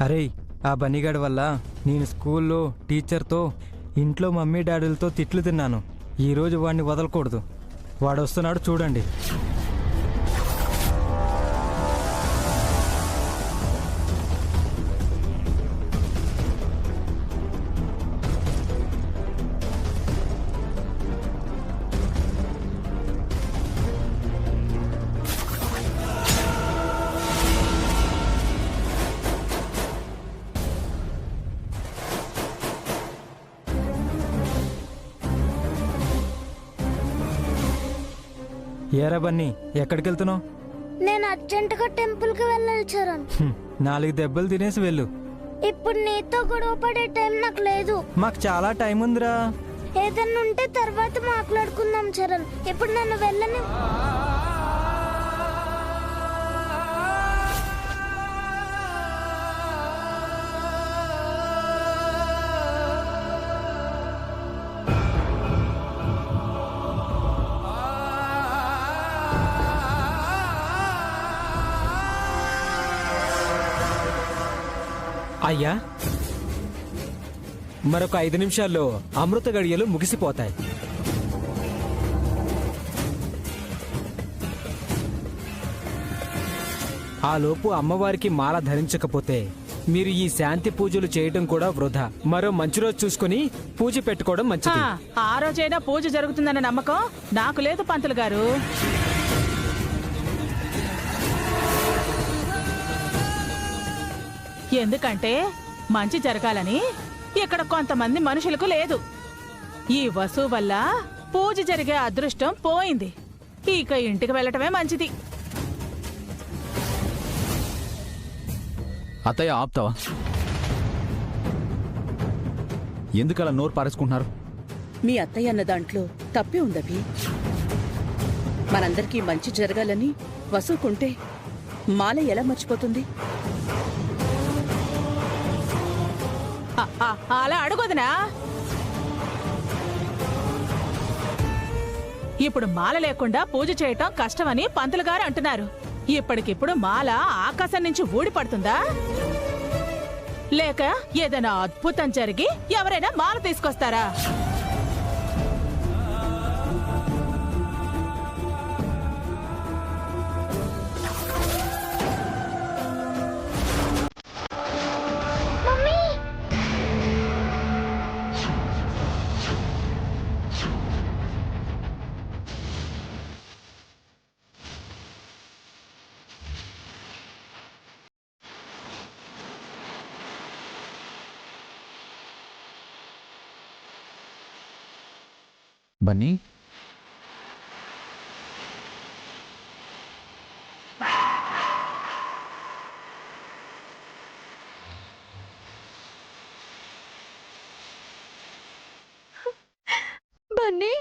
అరే ఆ బనిగాడి వల్ల నేను స్కూల్లో టీచర్తో ఇంట్లో మమ్మీ డాడీలతో తిట్లు తిన్నాను. ఈరోజు వాడిని వదలకూడదు. వాడు వస్తున్నాడు చూడండి. ఏరా బన్నీ, ఎక్కడికి వెళ్తున్నావు? నేను అర్జెంటుగా టెంపుల్కి వెళ్ళాలి చరణ్. 4 దెబ్బలు తినేసి వెళ్ళు. ఇప్పుడు నీతో గొడవ పడే టైం నాకు లేదు. మాకు చాలా టైం ఉందిరా. ఏదన్నా ఉంటే తర్వాత మాట్లాడుకుందాం చరణ్. ఇప్పుడు నన్ను వెళ్ళని. అయ్యా, మరొక 5 నిమిషాల్లో అమృత గడియలు ముగిసిపోతాయి. ఆలోపు అమ్మవారికి మాల ధరించకపోతే మీరు ఈ శాంతి పూజలు చేయడం కూడా వృధా. మరో మంచి రోజు చూసుకుని పూజ పెట్టుకోవడం మంచిది. ఆ రోజైనా పూజ జరుగుతుందన్న నమ్మకం నాకు లేదు పంతులు గారు. ఎందుకంటే మంచి జరగాలని ఇక్కడ కొంతమంది మనుషులకు లేదు. ఈ వసువు వల్ల పూజ జరిగే అదృష్టం పోయింది. ఇక ఇంటికి వెళ్ళటమే మంచిది. అత్తయ్య ఆపుతావా? ఎందుకలా నోరు పారేసుకుంటున్నారు? మీ అత్తయ్య అన్న దాంట్లో తప్పే ఉందవి. మనందరికీ మంచి జరగాలని వసుకుంటే మాల ఎలా మర్చిపోతుంది? అలా అడుగుదనా? ఇప్పుడు మాల లేకుండా పూజ చేయటం కష్టమని పంతులు గారు అంటున్నారు. ఇప్పటికిప్పుడు మాల ఆకాశం నుంచి ఊడిపడుతుందా? లేక ఏదైనా అద్భుతం జరిగి ఎవరైనా మాల తీసుకొస్తారా? బన్నీ, బన్నీ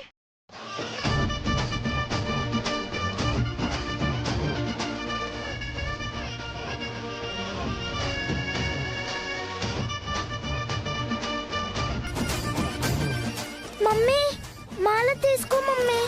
మమ్మీ మాల తీసుకో మమ్మీ.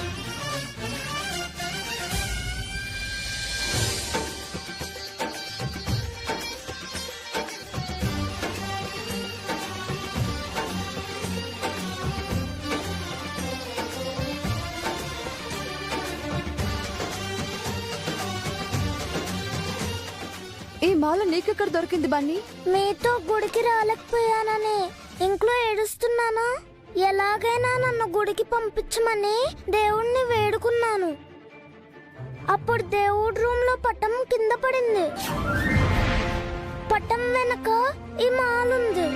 ఈ మాల నీకెక్కడ దొరికింది బన్నీ? మీతో గుడికి రాలేకపోయానని ఇంట్లో ఏడుస్తున్నానా? ఎలాగైనా నన్ను గుడికి పంపించమని దేవుణ్ణి వేడుకున్నాను. అప్పుడు దేవుడి రూమ్ లో పట్టం కింద పడింది. పట్టం వెనక ఈ మాలుంది.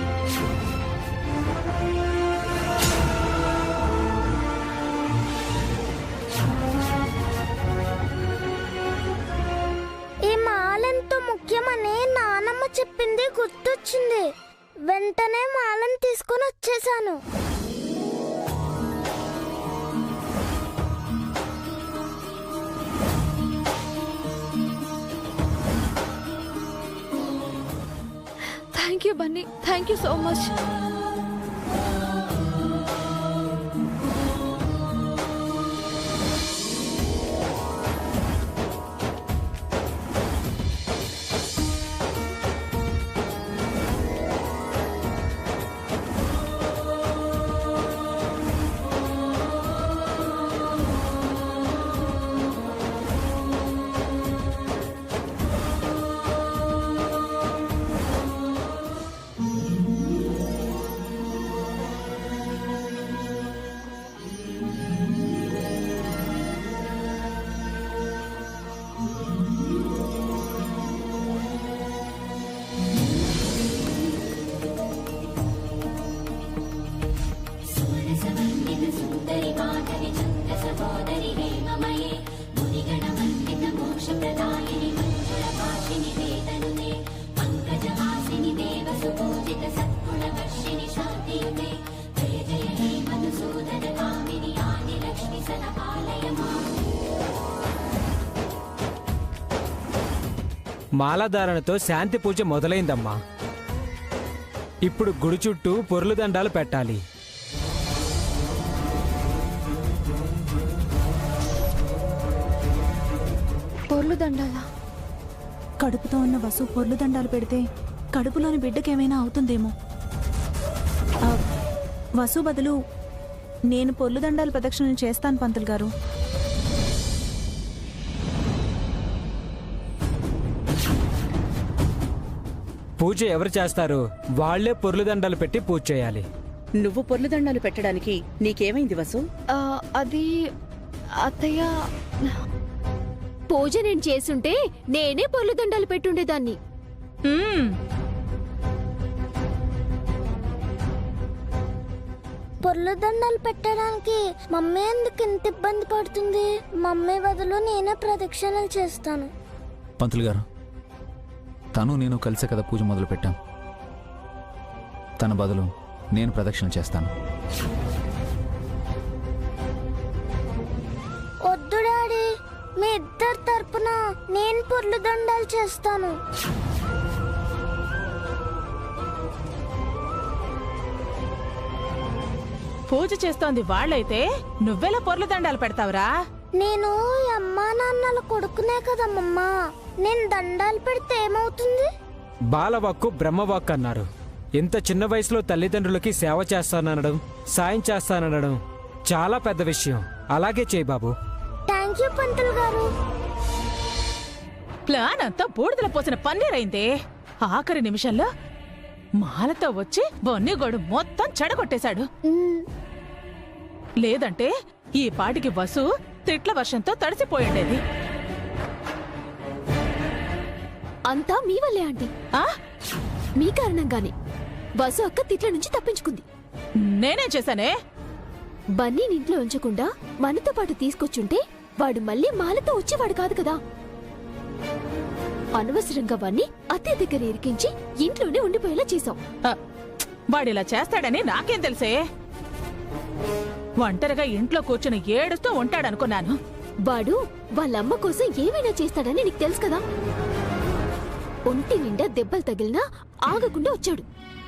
ఈ మాలెంతో ముఖ్యమని నానమ్మ చెప్పింది గుర్తొచ్చింది. వెంటనే మాలను తీసుకొని వచ్చేసాను. Thank you Bunny, thank you so much. మాలాధారణతో శాంతి పూజ మొదలైందమ్మా. ఇప్పుడు గుడి చుట్టూ పొర్లు దండాలు పెట్టాలి. పొర్లు దండాలా? కడుపుతో ఉన్న వసు పొర్లు దండాలు పెడితే కడుపులోని బిడ్డకేమైనా అవుతుందేమో. వసు బదులు నేను పొర్లు దండాలు ప్రదక్షిణలు చేస్తాను పంతులు గారు. పూజ ఎవరు చేస్తారు? వాళ్లే పొర్లు దండాలు పెట్టి పూజ చేయాలి. నువ్వు పొర్లుదండాలు పెట్టడానికి నీకేమైంది వసు? అది అత్తయ్య, పూజ నేను చేసుంటే నేనే పొర్లు దండాలు పెట్టుండేదాన్ని. పొర్ల దండాలు పెట్టడానికి మమ్మీ ఎందుకు ఇంత ఇబ్బంది పడుతుంది? మమ్మీ బదులు నేనే ప్రదక్షిణలు చేస్తాను. పంతులు గారు, తను నేను కలిసే కదా పూజ మొదలు పెట్టాం. తన బదులు నేను ప్రదక్షిణ చేస్తాను. వద్దు డాడీ, మీ ఇద్దరి తరపున నేను పొర్ల దండాలు చేస్తాను. పూజ చేస్తోంది వాళ్ళైతే నువ్వెలా పొర్లు దండాలు పెడతావురా? నేను ఈ అమ్మా నాన్నల కొడుకునే కదమ్మా. నేను దండాలు పెడితే ఏమవుతుంది? బాలవాక్కు బ్రహ్మవాక్కు అన్నారు. ఇంత చిన్న వయసులో తల్లిదండ్రులకి సేవ చేస్తాననడం, సాయం చేస్తాననడం చాలా పెద్ద విషయం. అలాగే చేయి బాబు. థ్యాంక్ యూ పంతులు గారు. ప్లాన్ అంతా బూడిదల పోసిన పన్నీరైందే. ఆఖరి నిమిషంలో మాలతో వచ్చి బొన్నిగోడు మొత్తం చెడగొట్టేశాడు. లేదంటే ఈ పాటికి వసు తిట్ల వర్షంతో తడిసిపోయిండేది. అంతా మీ వల్లే ఆంటీ. ఆ? మీ కారణంగానే వసు అక్క తిట్ల నుంచి తప్పించుకుంది. నేనేం చేశానే? బన్నీని ఇంట్లో ఉంచకుండా మనతో పాటు తీసుకొచ్చుంటే వాడు మళ్ళీ మాలతో వచ్చేవాడు కాదు కదా. అనవసరంగా వాణ్ణి అత్తయ్య దగ్గర ఇరికించి ఇంట్లోనే ఉండిపోయేలా చేశాం. వాడిలా చేస్తాడని నాకేం తెలుసే? ఒంటరిగా ఇంట్లో కూర్చుని ఏడుస్తూ ఉంటాడనుకున్నాను. వాడు వాళ్ళమ్మ కోసం ఏమైనా చేస్తాడని నీకు తెలుసు కదా. ఒంటి నిండా దెబ్బలు తగిలినా ఆగకుండా వచ్చాడు.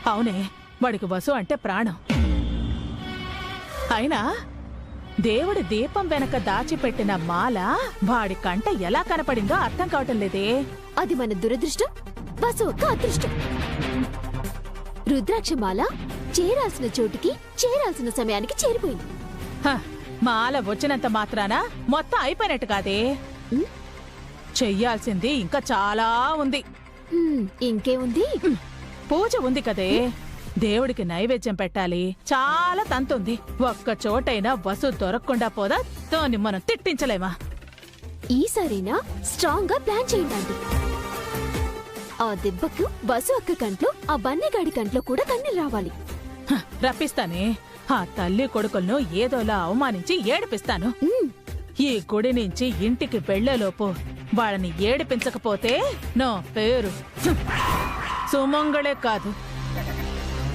అవునే, వాడికి వసు అంటే ప్రాణం. అయినా దేవుడి దీపం వెనక దాచిపెట్టిన మాల వాడి కంట ఎలా కనపడిందో అర్థం కావటం లేదే. అది మన దురదృష్టం, వసు ఒక్క అదృష్టం. రుద్రాక్షమాల చేరాల్సిన చోటికి చేరాల్సిన సమయానికి చేరిపోయింది. హ, మాల వచ్చినంత మాత్రాన మొత్తం అయిపోయినట్టు కాదే. చెయ్యాల్సింది ఇంకా చాలా ఉంది. ఇంకేముంది? పూజ ఉంది కదే, దేవుడికి నైవేద్యం పెట్టాలి, చాలా తంతుంది. ఒక్క చోటైనా వసు దొరకకుండా పోదా దాన్ని మనం తిట్టించలేమా? ఈసారైనా స్ట్రాంగ్ గా ప్లాన్ చేయండి. ఆ దెబ్బకు వసు అక్క కంట్లో, ఆ బన్నీగాడి కంట్లో కూడా కన్నీరు రావాలి. రప్పిస్తానే. ఆ తల్లి కొడుకులను ఏదోలా అవమానించి ఏడిపిస్తాను. ఈ గుడి నుంచి ఇంటికి వెళ్లేలోపు వాళ్ళని ఏడిపించకపోతే నా పేరు సుమంగళే కాదు,